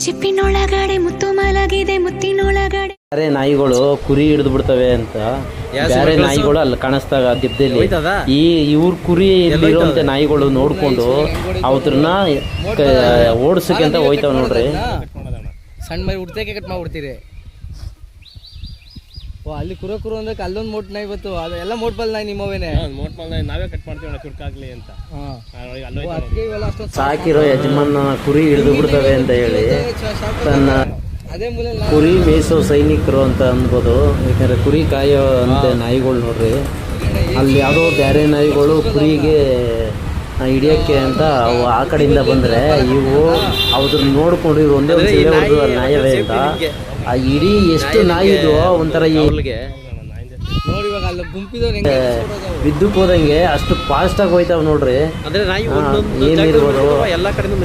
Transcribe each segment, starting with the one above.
ಚಿಪ್ಪಿನೊಳಗಡೆ ಮುತ್ತು ಮಲಗಿದೆ ಮುತ್ತಿನೊಳಗಡೆ. ಬೇರೆ ನಾಯಿಗಳು ಕುರಿ ಹಿಡಿದು ಬಿಡ್ತವೆ ಅಂತ ಬೇರೆ ನಾಯಿಗಳು ಅಲ್ಲಿ ಕಾಣಿಸ್ತಾಗ ದಿಬ್ಬದಲ್ಲಿ ಇವ್ರ ಕುರಿ ಇರುವಂತೆ ನಾಯಿಗಳು ನೋಡ್ಕೊಂಡು ಅವ್ರನ್ನ ಓಡಿಸಕ್ಕೆ ಅಂತ ಹೋಯ್ತಾವ ನೋಡ್ರಿ. ಸಣ್ಣ ಮರಿ ಹುಡ್ತಕ್ಕೆ ಕಟ್ ಮಾಡ್ಬಿಡ್ತೀರಿ. ಓ ಅಲ್ಲಿ ಕುರು ಅಂದ್ರೆ ಅಲ್ಲೊಂದು ಮೋಟ್ ನಾಯಿ ಬತ್ತು, ಅದೆಲ್ಲ ಮೋಟ್ಬಲ್ ನಾಯಿ ನಿಮ್ಮವೇನೆ. ಮೋಟ್ಬಲ್ ನಾಯಿ ನಾವೇ ಕಟ್ ಮಾಡ್ತೀವಿ ಚುರುಕಾಗ್ಲಿ ಅಂತ. ಸಾಕಿರೋ ಯಜಮಾನ ಕುರಿ ಹಿಡಿದು ಬಿಡ್ತವೆ ಅಂತ ಹೇಳಿ ತನ್ನ ಕುರಿ ಮೇಯಿಸೋ ಸೈನಿಕರು ಅಂತ ಅನ್ಬೋದು. ಯಾಕಂದ್ರೆ ಕುರಿ ಕಾಯೋ ಅಂತ ನಾಯಿಗಳು ನೋಡ್ರಿ, ಅಲ್ಲಿ ಯಾವುದೋ ಬೇರೆ ನಾಯಿಗಳು ಕುರಿಗೆ ಹಿಡಿಯೋಕ್ಕೆ ಅಂತ ಅವು ಆ ಕಡೆಯಿಂದ ಬಂದರೆ ಇವು ಅವ್ರನ್ನ ನೋಡ್ಕೊಂಡು ಇವ್ರು ಒಂದೇ ಒಂದು ನಾಯವೇ ಅಂತ ಆ ಇಡೀ ಎಷ್ಟು ನಾಯಿ ಇದು ಒಂಥರ ಇವ್ರಿಗೆ ವಿದ್ಯುತ್ ಹೋದಂಗೆ ಅಷ್ಟು ಫಾಸ್ಟ್ ಆಗಿ ಹೋಯ್ತಾವ್ ನೋಡ್ರಿ. ಏನಿರ್ಬೋದು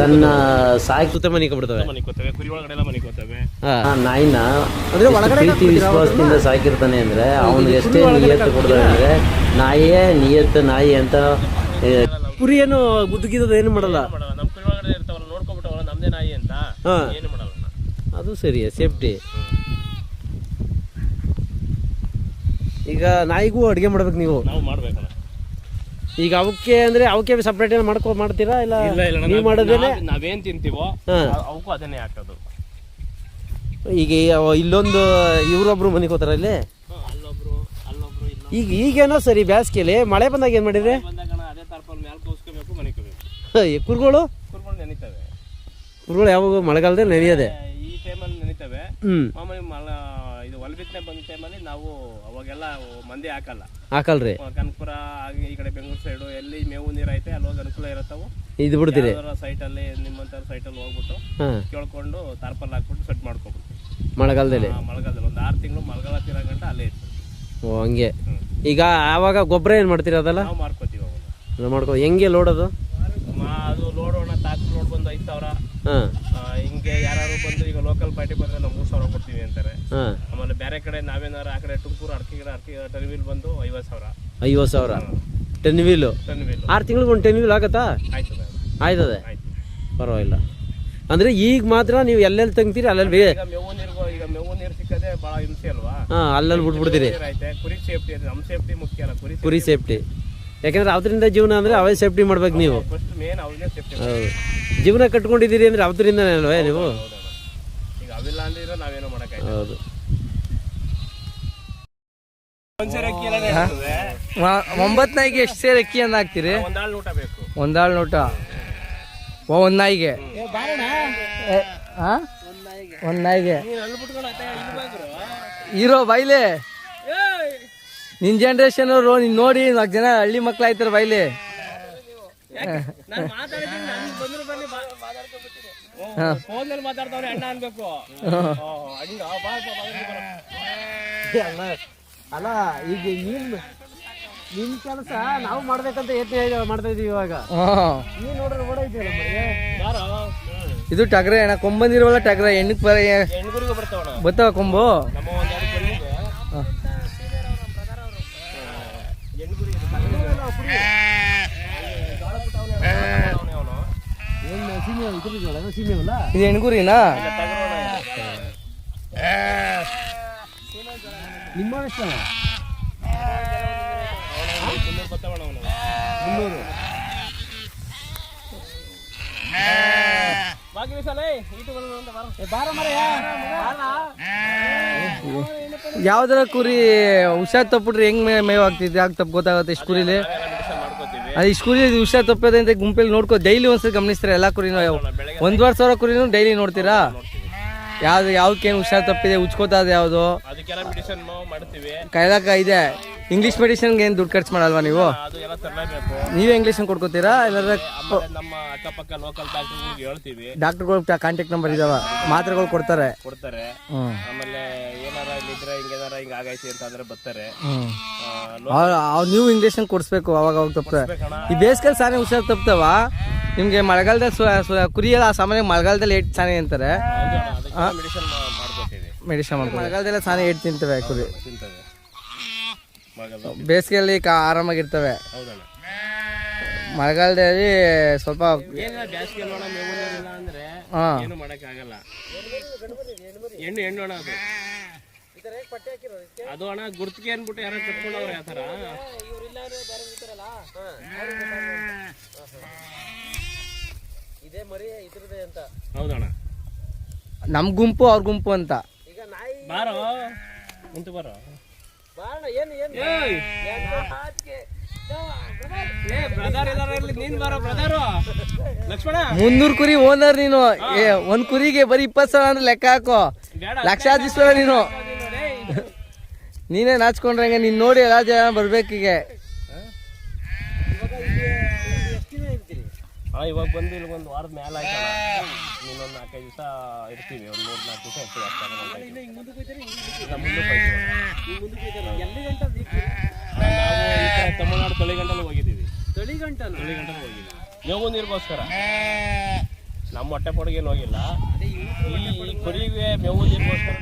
ತನ್ನ ಸಾಕಿ ನಾಯಿನ ಪ್ರೀತಿ ವಿಶ್ವಾಸದಿಂದ ಸಾಕಿರ್ತಾನೆ ಅಂದ್ರೆ ಅವನಿಗೆ ಎಷ್ಟೇ ನಿಯತ್ತು ಕೊಡ್ತಾನೆ ಅಂದ್ರೆ ನಾಯಿಯೇ ನಿಯತ್ತು ನಾಯಿ ಅಂತ. ಕುರಿ ಏನು ಗುದ್ದುಗಿದ ಏನು ಮಾಡಲ್ಲ, ನಮ್ಮ ಕುರಿ ಒಳಗಡೆ ಇರ್ತಾವಲ್ಲ ನೋಡ್ಕೊಂಡ್ಬಿಟ್ಟವಲ್ಲ ನಮ್ದೇ ನಾಯಿ ಅಂತ ಏನು ಮಾಡಲ್ಲ. ಅದು ಸರಿ, ಸೇಫ್ಟಿ. ಈಗ ನಾಯಿಗೂ ಅಡುಗೆ ಮಾಡ್ಬೇಕು ನೀವು, ನಾವು ಮಾಡ್ಬೇಕಲ್ಲ. ಈಗ ಅವಕ್ಕೆ ಅಂದ್ರೆ ಅವಕ್ಕೆ ಸಪ್ರೇಟ್ ಏನೋ ಮಾಡ್ತೀರಾ ಇಲ್ಲ ನೀವು ಮಾಡೋದೇನೆ? ನಾವೇನ್ ತಿಂತೀವೋ ಅವಕ್ಕೂ ಅದನ್ನೇ ಹಾಕೋದು. ಈಗ ಇಲ್ಲೊಂದು ಇವರೊಬ್ರು ಮನೆಗೆ ಹೋತಾರ ಇಲ್ಲಿ, ಅಲ್ಲೊಬ್ರು ಈಗ ಈಗೇನೋ ಸರಿ ಬ್ಯಾಸ್ಗೆಲಿ ಮಳೆ ಬಂದಾಗ ಏನ್ ಮಾಡಿದ್ರೆ ಅದೇ ತರ್ಪಲ್ ಮ್ಯಾಲ್ ಕೋಸ್ಕೋಬೇಕು ಮನಿಕೋಬೇಕು. ಕುರುಗಳು ನೆನಿತವೆ. ಕುರುಗಳು ಯಾವಾಗ ಮಳೆಗಾಲದಲ್ಲಿ ನೆನೆಯೋದೆ ಈ ಟೈಮಲ್ಲಿ ನೆನಿತವೆ. ಮಾಮೂಲಿ ಇದು ಹೊಲಬಿತ್ತನೆ ಬಂದ ಟೈಮಲ್ಲಿ ನಾವು ಅವಾಗೆಲ್ಲ ಮಂದಿ ಹಾಕಲ್ರಿ. ಕನಕಪುರ ಈ ಕಡೆ ಬೆಂಗಳೂರು ಸೈಡು ಎಲ್ಲಿ ಮೇವು ನೀರು ಐತೆ ಅಲ್ಲಿ ಹೋಗಿ ಅನುಕೂಲ ಇರತ್ತವು ಇದು ಬಿಡ್ತೀರಿ. ಸೈಟಲ್ಲಿ ನಿಮ್ಮಂತ ಸೈಟಲ್ಲಿ ಹೋಗ್ಬಿಟ್ಟು ಕೇಳ್ಕೊಂಡು ತಾರ್ಪಲ್ ಹಾಕ್ಬಿಟ್ಟು ಸೆಟ್ ಮಾಡ್ಕೊಬಿಟ್ಟು ಮಳೆಗಾಲದಲ್ಲಿ ಒಂದು 6 ತಿಂಗಳು ಮಳೆಗಾಲ ತೀರ ಗಂಟ ಅಲ್ಲೇ ಇತ್ತು. ಓ ಹಂಗೆ. ಈಗ ಆವಾಗ ಗೊಬ್ಬರ ಏನ್ ಮಾಡ್ತೀರಾ? ಅದೆಲ್ಲ ನಾವು ಮಾಡ್ಕೋತೀವಿ. ಮಾಡ್ಕೋ ಹೆಂಗೆ ಲೋಡ್ ಅದು ಲೋಡ್ ಟ್ಯಾಕ್ಸ್ ಲೋಡ್ ಬಂದು 5,000. ಹಿಂಗೆ ಯಾರು ಬಂದು ಈಗ ಲೋಕಲ್ ಪಾರ್ಟಿ ಬಂದ್ರೆ ನಾವು 3,000 ಕೊಡ್ತೀವಿ ಅಂತಾರೆ. ಆಮೇಲೆ ಬೇರೆ ಕಡೆ ನಾವೇನಾರು ಆ ಕಡೆ ತುಮಕೂರು ಅಡಕೆ ಟೆನ್ ವೀಲ್ ಬಂದು 50,000 ಟೆನ್ ವೀಲು 6 ತಿಂಗಳಿಗೆ ಒಂದು 10 ವೀಲ್ ಆಗತ್ತಾ? ಆಯ್ತದೆ, ಪರವಾಗಿಲ್ಲ. ಅಂದ್ರೆ ಈಗ ಮಾತ್ರ ನೀವು ಎಲ್ಲೆಲ್ಲಿ ತಂಗ್ತೀರಿ ಅಲ್ಲೆಲ್ಲಿ ಈಗ ಮೇವು ನೀರು ಸಿಕ್ಕದೆ ಬಹಳ ಹಿಂಸೆ ಅಲ್ವಾ? ಅಲ್ಲಲ್ಲಿ ಬಿಟ್ಬಿಡ್ತೀರಿ. ಕುರಿ ಸೇಫ್ಟಿ, ನಮ್ಮ ಸೇಫ್ಟಿ ಮುಖ್ಯ ಅಲ್ಲ, ಕುರಿ ಸೇಫ್ಟಿ. ಯಾಕಂದ್ರೆ ಅವತ್ತರಿಂದ ಜೀವನ ಅಂದ್ರೆ ಅವೇ ಸೇಫ್ಟಿ ಮಾಡ್ಬೇಕು ನೀವು. ಹೌದು, ಜೀವನ ಕಟ್ಕೊಂಡಿದ್ದೀರಿ ಅಂದ್ರೆ ಅವತ್ತರಿಂದನೇ ಅಲ್ವೇ ನೀವು? ಈಗ ಅವಿಲ್ಲ ಅಂದ್ರೆ ನಾವೇನೋ ಮಾಡಕ್ಕೆ. ಹೌದು. 9 ನಾಯಿಗೆ ಎಷ್ಟು ಸೇರ್ ಅಕ್ಕಿ ಅಂತ ಹಾಕ್ತಿರಿ? ಒಂದಾಳು ನೋಟ ಒಂದ್ ನಾಯಿಗೆ. ಒಂದ್ ನಾಯಿಗೆ ಹೀರೋ ಬೈಲೆ ನಿನ್ ಜನರೇಷನ್ ಅವರು ನೀನ್ ನೋಡಿ 4 ಜನ ಹಳ್ಳಿ ಮಕ್ಳು ಆಯ್ತಾರ ಬೈಲಿ. ಅಲ್ಲ ಈಗ ನಿಮ್ ಕೆಲಸ ನಾವು ಮಾಡ್ಬೇಕಂತ ಯತ್ನ ಮಾಡ್ತಾ ಇದೀವಿ ಇವಾಗ. ನೀನ್ ನೋಡ್ರೆ ಇದು ಟಗ್ರೆ ಅಣ್ಣ, ಕೊಂಬಂದಿರುವಲ್ಲ ಟಗ್ರೆ ಹೆಣ್ಣಕ್ ಬರ್ತಾವ ಕೊಂಬು. ಇದು ಹೆಣ್ಗುರಿನಾ? ನಿಮ್ಮ ಯಾವ್ದಾರ ಕುರಿ ಹುಷಾರ್ ತಪ್ಪಿಟ್ರೆ ಹೆಂಗ್ ಮೇವ್ ಆಗ್ತಿದ್ದೆ? ಯಾಕೆ ತಪ್ಪು ಗೊತ್ತಾಗುತ್ತೆ ಇಷ್ಟು ಕುರಿಲಿ? ಅದು ಇಷ್ಟು ಕುರಿ ಹುಷಾರ್ ತಪ್ಪದೆ ಅಂತ ಗುಂಪಲ್ಲಿ ನೋಡ್ಕೊ. ಡೈಲಿ ಒಂದ್ಸರಿ ಗಮನಿಸ್ತೀರಾ ಎಲ್ಲ ಕುರಿನೂ? 1,200 ಕುರಿನೂ ಡೈಲಿ ನೋಡ್ತೀರಾ? ಯಾವ್ದಕ್ಕೇನು ಹುಷಾರ್ ತಪ್ಪಿದೆ, ಉಚ್ಕೋತದ ಯಾವ್ದು ಕೈಲಾಕ ಇದೆ. ಇಂಗ್ಲಿಷ್ ಮೆಡಿಸಿನ್ಗೆ ಏನು ದುಡ್ಡು ಖರ್ಚು ಮಾಡಲ್ವಾ ನೀವು? ನೀವೇ ಇಂಗ್ಲಿಷನ್ ಕೊಡ್ಕೋತೀರಾ? ಇಲ್ಲಾಂದ್ರೆ ಡಾಕ್ಟರ್ಗಳು ಕಾಂಟ್ಯಾಕ್ಟ್ ನಂಬರ್ ಇದಾವ, ಮಾತ್ರೆಗಳು ಕೊಡ್ತಾರೆ. ನೀವು ಇಂಗ್ಲಿಷನ್ ಕೊಡ್ಸ್ಬೇಕು ಅವಾಗ ತಪ್ತಾರೆ. ಈ ಬೇಸಿಗೆಲ್ ಸಾನೆ ಹುಷಾರ್ ತಪ್ತವ ನಿಮ್ಗೆ. ಮಳೆಗಾಲದಲ್ಲಿ ಕುರಿ ಎಲ್ಲ ಸಾಮಾನ್ಯ ಮಳೆಗಾಲದಲ್ಲಿ 8 ಸಾನೆ ಅಂತಾರೆ. ಮೆಡಿಸಿನ್ ಮಾಡ್ತಾರೆ. ಮಳೆಗಾಲದಲ್ಲ ಸಾನೆ 8 ತಿಂತವೆ ಕುರಿ. ಬೇಸಿಗೆಯಲ್ಲಿ ಆರಾಮಾಗಿರ್ತವೆ. ಮಳೆಗಾಲದಲ್ಲಿ ಸ್ವಲ್ಪ ಏನು ಮಾಡಕ್ ಆಗಲ್ಲ. ಹೆಣ್ಣು ಅಣ್ಣ ಅದು ಅಣ್ಣ ಗುರ್ತಿಗೆ ಅನ್ಬಿಟ್ಟು ಯಾರು ಕಟ್ಕೊಂಡವ್ರೆ ಆ ಥರ. ಇದೇ ಮರಿ ಇದ್ರದೇ ಅಂತ. ಹೌದಣ್ಣ, ನಮ್ ಗುಂಪು ಅವ್ರ ಗುಂಪು ಅಂತ. ಈಗ ನಾಯಿ ಬಾರೋ ಮುಂದೆ ಬಾರೋ. ಲಕ್ಷ್ಮಣ 300 ಕುರಿ ಓನರ್ ನೀನು. ಒಂದ್ ಕುರಿಗೆ ಬರೀ 20,000 ಅಂದ್ರೆ ಲೆಕ್ಕ ಹಾಕೋ. ಲಕ್ಷಾಧೀಶ್ವರ ನೀನು. ನೀನೇ ನಾಚ್ಕೊಂಡ್ರಂಗೆ ನೀನ್ ನೋಡಿ ಎಲ್ಲ ಜನ ಬರ್ಬೇಕೀಗ. ಇವಾಗ ಬಂದು ಇಲ್ಲಿ ಒಂದು ವಾರದ ಮೇಲೆ ಆಯ್ತಲ್ಲ. ಇನ್ನೊಂದು 4-5 ದಿವಸ ಇರ್ತೀವಿ. ಒಂದು 3-4 ದಿವಸ ಇರ್ತೀವಿ ಅಷ್ಟೇ. ನಾವು ಈ ಕಡೆ ತಮಿಳ್ನಾಡು ತಳಿಗಂಟಲು ಹೋಗಿದ್ದೀವಿ. ತಳಿಗಂಟಲು ಹೋಗಿದ್ದೀವಿ ಮೇವು ನೀರಿಗೋಸ್ಕರ. ನಮ್ಮ ಹೊಟ್ಟೆ ಪೊಡಿಗೇನು ಹೋಗಿಲ್ಲ. ಈ ಕುರಿಗೆ ಮೇವು ನೀರಿಗೋಸ್ಕರ